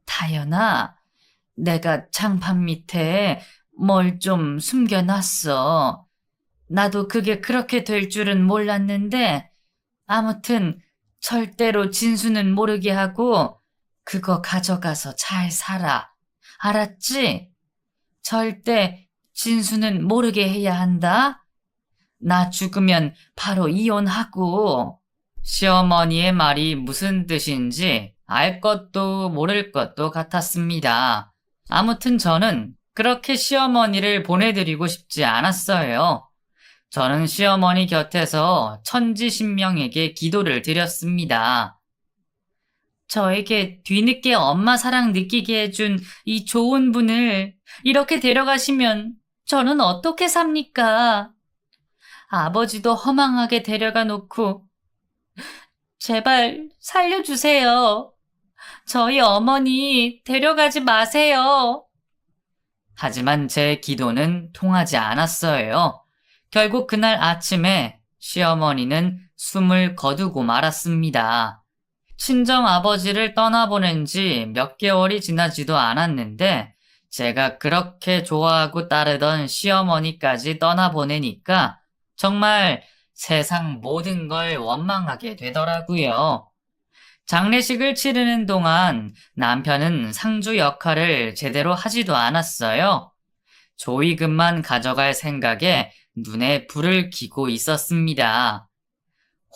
다연아, 내가 장판 밑에 뭘 좀 숨겨놨어. 나도 그게 그렇게 될 줄은 몰랐는데, 아무튼 절대로 진수는 모르게 하고 그거 가져가서 잘 살아. 알았지? 절대 진수는 모르게 해야 한다. 나 죽으면 바로 이혼하고. 시어머니의 말이 무슨 뜻인지 알 것도 모를 것도 같았습니다. 아무튼 저는 그렇게 시어머니를 보내드리고 싶지 않았어요. 저는 시어머니 곁에서 천지신명에게 기도를 드렸습니다. 저에게 뒤늦게 엄마 사랑 느끼게 해준 이 좋은 분을 이렇게 데려가시면 저는 어떻게 삽니까? 아버지도 허망하게 데려가 놓고 제발 살려주세요. 저희 어머니 데려가지 마세요. 하지만 제 기도는 통하지 않았어요. 결국 그날 아침에 시어머니는 숨을 거두고 말았습니다. 친정 아버지를 떠나보낸 지 몇 개월이 지나지도 않았는데 제가 그렇게 좋아하고 따르던 시어머니까지 떠나보내니까 정말 세상 모든 걸 원망하게 되더라고요. 장례식을 치르는 동안 남편은 상주 역할을 제대로 하지도 않았어요. 조의금만 가져갈 생각에 눈에 불을 켜고 있었습니다.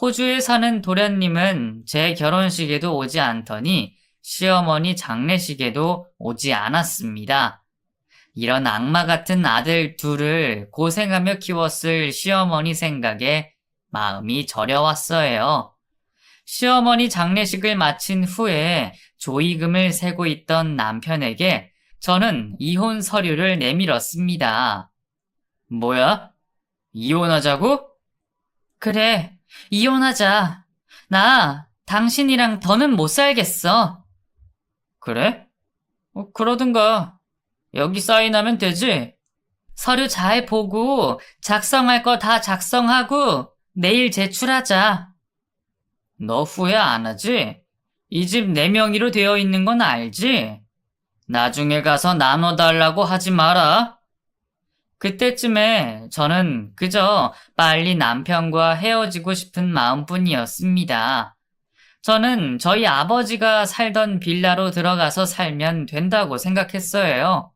호주에 사는 도련님은 제 결혼식에도 오지 않더니 시어머니 장례식에도 오지 않았습니다. 이런 악마 같은 아들 둘을 고생하며 키웠을 시어머니 생각에 마음이 저려왔어요. 시어머니 장례식을 마친 후에 조의금을 세고 있던 남편에게 저는 이혼 서류를 내밀었습니다. 뭐야? 이혼하자고? 그래, 이혼하자. 나 당신이랑 더는 못 살겠어. 그래? 그러든가. 여기 사인하면 되지? 서류 잘 보고 작성할 거 다 작성하고 내일 제출하자. 너 후회 안 하지? 이 집 내 명의로 되어 있는 건 알지? 나중에 가서 나눠달라고 하지 마라. 그때쯤에 저는 그저 빨리 남편과 헤어지고 싶은 마음뿐이었습니다. 저는 저희 아버지가 살던 빌라로 들어가서 살면 된다고 생각했어요.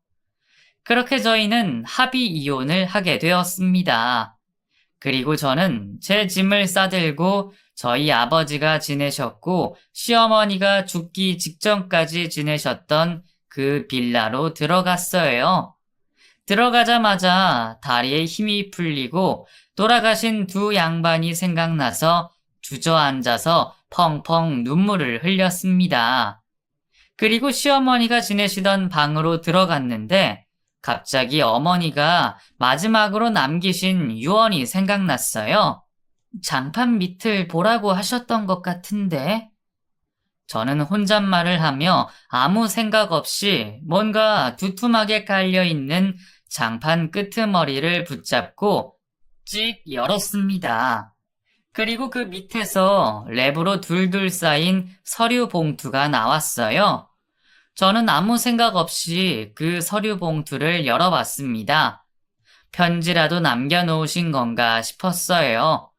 그렇게 저희는 합의 이혼을 하게 되었습니다. 그리고 저는 제 짐을 싸들고 저희 아버지가 지내셨고 시어머니가 죽기 직전까지 지내셨던 그 빌라로 들어갔어요. 들어가자마자 다리에 힘이 풀리고 돌아가신 두 양반이 생각나서 주저앉아서 펑펑 눈물을 흘렸습니다. 그리고 시어머니가 지내시던 방으로 들어갔는데 갑자기 어머니가 마지막으로 남기신 유언이 생각났어요. 장판 밑을 보라고 하셨던 것 같은데. 저는 혼잣말을 하며 아무 생각 없이 뭔가 두툼하게 깔려있는 장판 끄트머리를 붙잡고 찍 열었습니다. 그리고 그 밑에서 랩으로 둘둘 쌓인 서류 봉투가 나왔어요. 저는 아무 생각 없이 그 서류 봉투를 열어봤습니다. 편지라도 남겨놓으신 건가 싶었어요.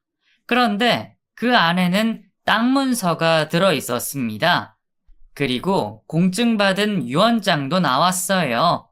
그런데 그 안에는 땅 문서가 들어있었습니다. 그리고 공증받은 유언장도 나왔어요.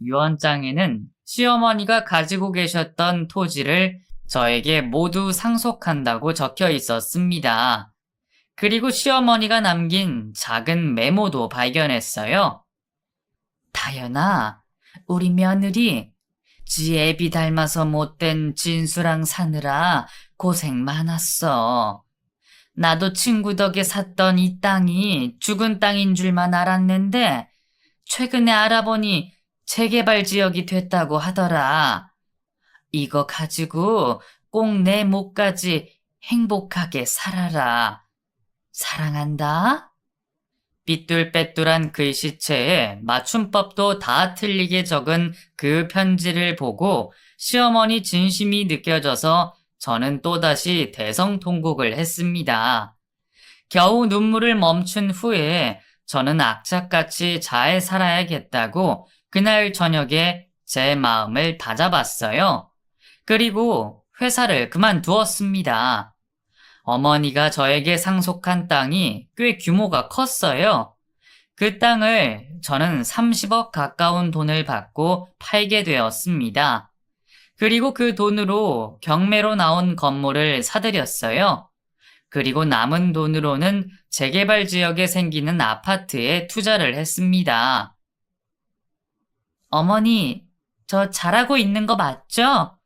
유언장에는 시어머니가 가지고 계셨던 토지를 저에게 모두 상속한다고 적혀 있었습니다. 그리고 시어머니가 남긴 작은 메모도 발견했어요. 다연아, 우리 며느리 지 애비 닮아서 못된 진수랑 사느라 고생 많았어. 나도 친구 덕에 샀던 이 땅이 죽은 땅인 줄만 알았는데 최근에 알아보니 재개발 지역이 됐다고 하더라. 이거 가지고 꼭 내 목까지 행복하게 살아라. 사랑한다. 삐뚤빼뚤한 글씨체에 맞춤법도 다 틀리게 적은 그 편지를 보고 시어머니 진심이 느껴져서 저는 또다시 대성통곡을 했습니다. 겨우 눈물을 멈춘 후에 저는 악착같이 잘 살아야겠다고 그날 저녁에 제 마음을 다잡았어요. 그리고 회사를 그만두었습니다. 어머니가 저에게 상속한 땅이 꽤 규모가 컸어요. 그 땅을 저는 30억 가까운 돈을 받고 팔게 되었습니다. 그리고 그 돈으로 경매로 나온 건물을 사들였어요. 그리고 남은 돈으로는 재개발 지역에 생기는 아파트에 투자를 했습니다. 어머니, 저 잘하고 있는 거 맞죠?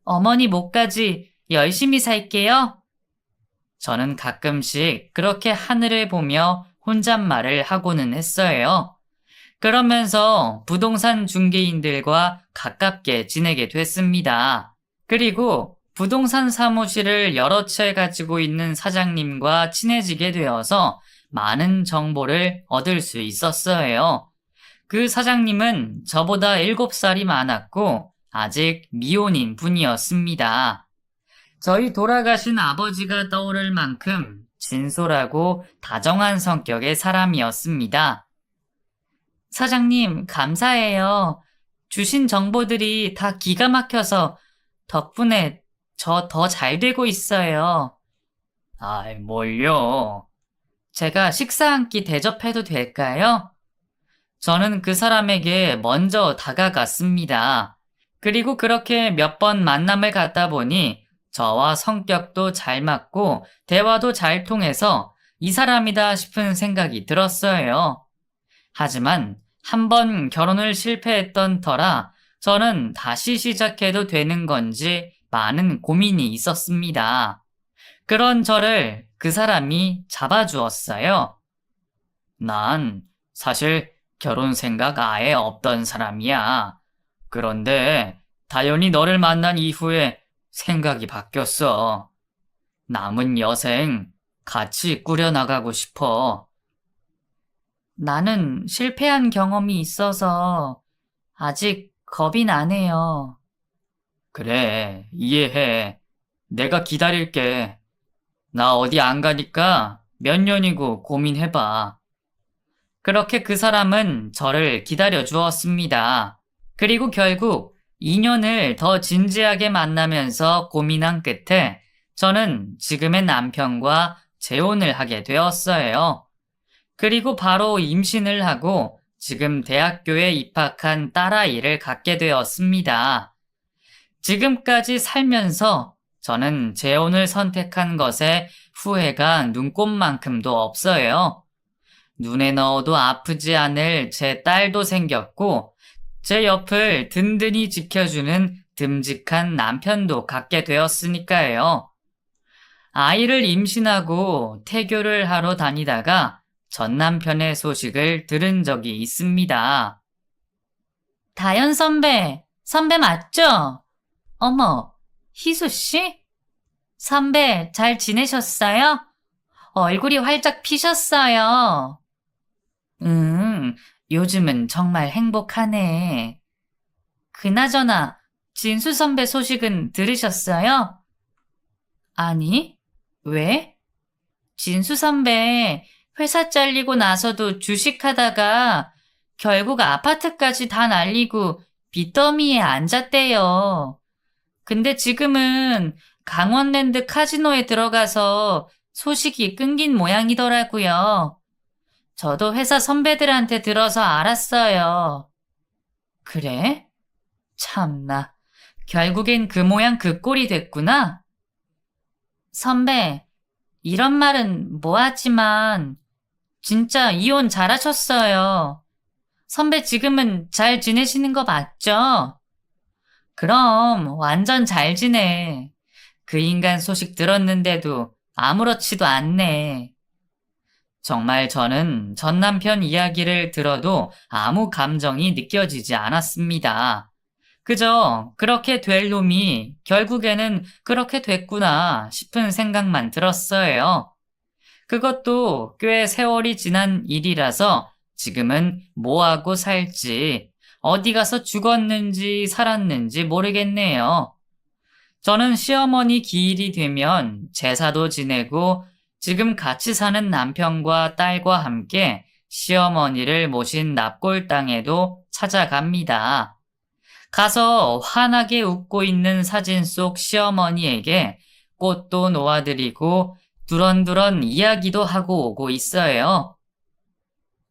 어머니 목까지 열심히 살게요. 저는 가끔씩 그렇게 하늘을 보며 혼잣말을 하고는 했어요. 그러면서 부동산 중개인들과 가깝게 지내게 됐습니다. 그리고 부동산 사무실을 여러 채 가지고 있는 사장님과 친해지게 되어서 많은 정보를 얻을 수 있었어요. 그 사장님은 저보다 7살이 많았고 아직 미혼인 분이었습니다. 저희 돌아가신 아버지가 떠오를 만큼 진솔하고 다정한 성격의 사람이었습니다. 사장님, 감사해요. 주신 정보들이 다 기가 막혀서 덕분에 저 더 잘 되고 있어요. 아이, 뭘요? 제가 식사 한 끼 대접해도 될까요? 저는 그 사람에게 먼저 다가갔습니다. 그리고 그렇게 몇 번 만남을 갖다 보니 저와 성격도 잘 맞고 대화도 잘 통해서 이 사람이다 싶은 생각이 들었어요. 하지만 한 번 결혼을 실패했던 터라 저는 다시 시작해도 되는 건지 많은 고민이 있었습니다. 그런 저를 그 사람이 잡아주었어요. 난 사실 결혼 생각 아예 없던 사람이야. 그런데 다연히 너를 만난 이후에 생각이 바뀌었어. 남은 여생 같이 꾸려나가고 싶어. 나는 실패한 경험이 있어서 아직 겁이 나네요. 그래, 이해해. 내가 기다릴게. 나 어디 안 가니까 몇 년이고 고민해봐. 그렇게 그 사람은 저를 기다려 주었습니다. 그리고 결국 2년을 더 진지하게 만나면서 고민한 끝에 저는 지금의 남편과 재혼을 하게 되었어요. 그리고 바로 임신을 하고 지금 대학교에 입학한 딸아이를 갖게 되었습니다. 지금까지 살면서 저는 재혼을 선택한 것에 후회가 눈꼽만큼도 없어요. 눈에 넣어도 아프지 않을 제 딸도 생겼고 제 옆을 든든히 지켜주는 듬직한 남편도 갖게 되었으니까요. 아이를 임신하고 태교를 하러 다니다가 전 남편의 소식을 들은 적이 있습니다. 다연 선배, 선배 맞죠? 어머, 희수 씨? 선배 잘 지내셨어요? 얼굴이 활짝 피셨어요. 요즘은 정말 행복하네. 그나저나 진수 선배 소식은 들으셨어요? 아니, 왜? 진수 선배 회사 잘리고 나서도 주식하다가 결국 아파트까지 다 날리고 빚더미에 앉았대요. 근데 지금은 강원랜드 카지노에 들어가서 소식이 끊긴 모양이더라고요. 저도 회사 선배들한테 들어서 알았어요. 그래? 참나. 결국엔 그 모양 그 꼴이 됐구나. 선배, 이런 말은 뭐하지만 진짜 이혼 잘하셨어요. 선배 지금은 잘 지내시는 거 맞죠? 그럼 완전 잘 지내. 그 인간 소식 들었는데도 아무렇지도 않네. 정말 저는 전 남편 이야기를 들어도 아무 감정이 느껴지지 않았습니다. 그저 그렇게 될 놈이 결국에는 그렇게 됐구나 싶은 생각만 들었어요. 그것도 꽤 세월이 지난 일이라서 지금은 뭐하고 살지, 어디 가서 죽었는지 살았는지 모르겠네요. 저는 시어머니 기일이 되면 제사도 지내고 지금 같이 사는 남편과 딸과 함께 시어머니를 모신 납골당에도 찾아갑니다. 가서 환하게 웃고 있는 사진 속 시어머니에게 꽃도 놓아드리고 두런두런 이야기도 하고 오고 있어요.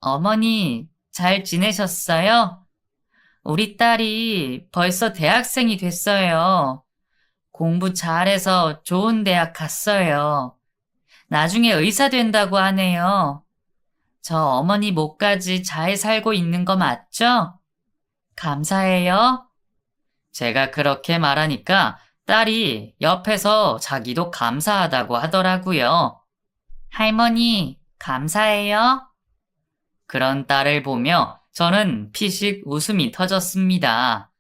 어머니, 잘 지내셨어요? 우리 딸이 벌써 대학생이 됐어요. 공부 잘해서 좋은 대학 갔어요. 나중에 의사 된다고 하네요. 저 어머니 목까지 잘 살고 있는 거 맞죠? 감사해요. 제가 그렇게 말하니까 딸이 옆에서 자기도 감사하다고 하더라고요. 할머니, 감사해요. 그런 딸을 보며 저는 피식 웃음이 터졌습니다.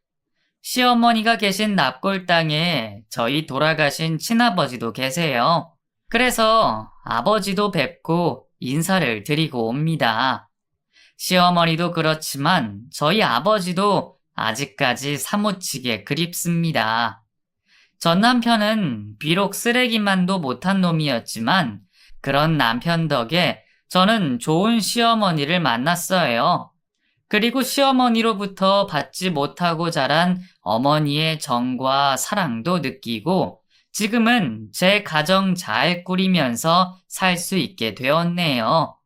시어머니가 계신 납골당에 저희 돌아가신 친아버지도 계세요. 그래서 아버지도 뵙고 인사를 드리고 옵니다. 시어머니도 그렇지만 저희 아버지도 아직까지 사무치게 그립습니다. 전 남편은 비록 쓰레기만도 못한 놈이었지만 그런 남편 덕에 저는 좋은 시어머니를 만났어요. 그리고 시어머니로부터 받지 못하고 자란 어머니의 정과 사랑도 느끼고 지금은 제 가정 잘 꾸리면서 살 수 있게 되었네요.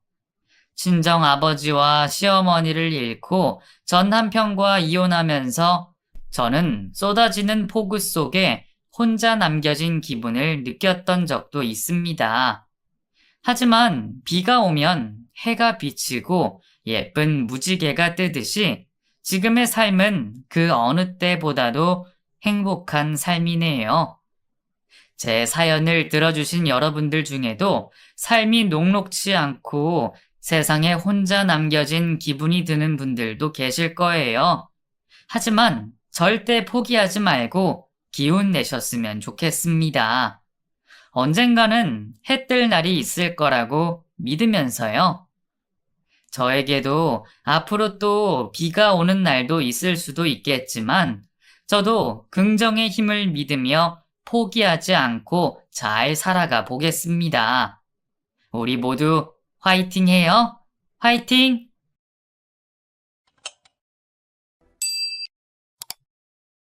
친정 아버지와 시어머니를 잃고 전 남편과 이혼하면서 저는 쏟아지는 폭우 속에 혼자 남겨진 기분을 느꼈던 적도 있습니다. 하지만 비가 오면 해가 비치고 예쁜 무지개가 뜨듯이 지금의 삶은 그 어느 때보다도 행복한 삶이네요. 제 사연을 들어주신 여러분들 중에도 삶이 녹록지 않고 세상에 혼자 남겨진 기분이 드는 분들도 계실 거예요. 하지만 절대 포기하지 말고 기운 내셨으면 좋겠습니다. 언젠가는 해뜰 날이 있을 거라고 믿으면서요. 저에게도 앞으로 또 비가 오는 날도 있을 수도 있겠지만 저도 긍정의 힘을 믿으며 포기하지 않고 잘 살아가 보겠습니다. 우리 모두 화이팅 해요. 화이팅!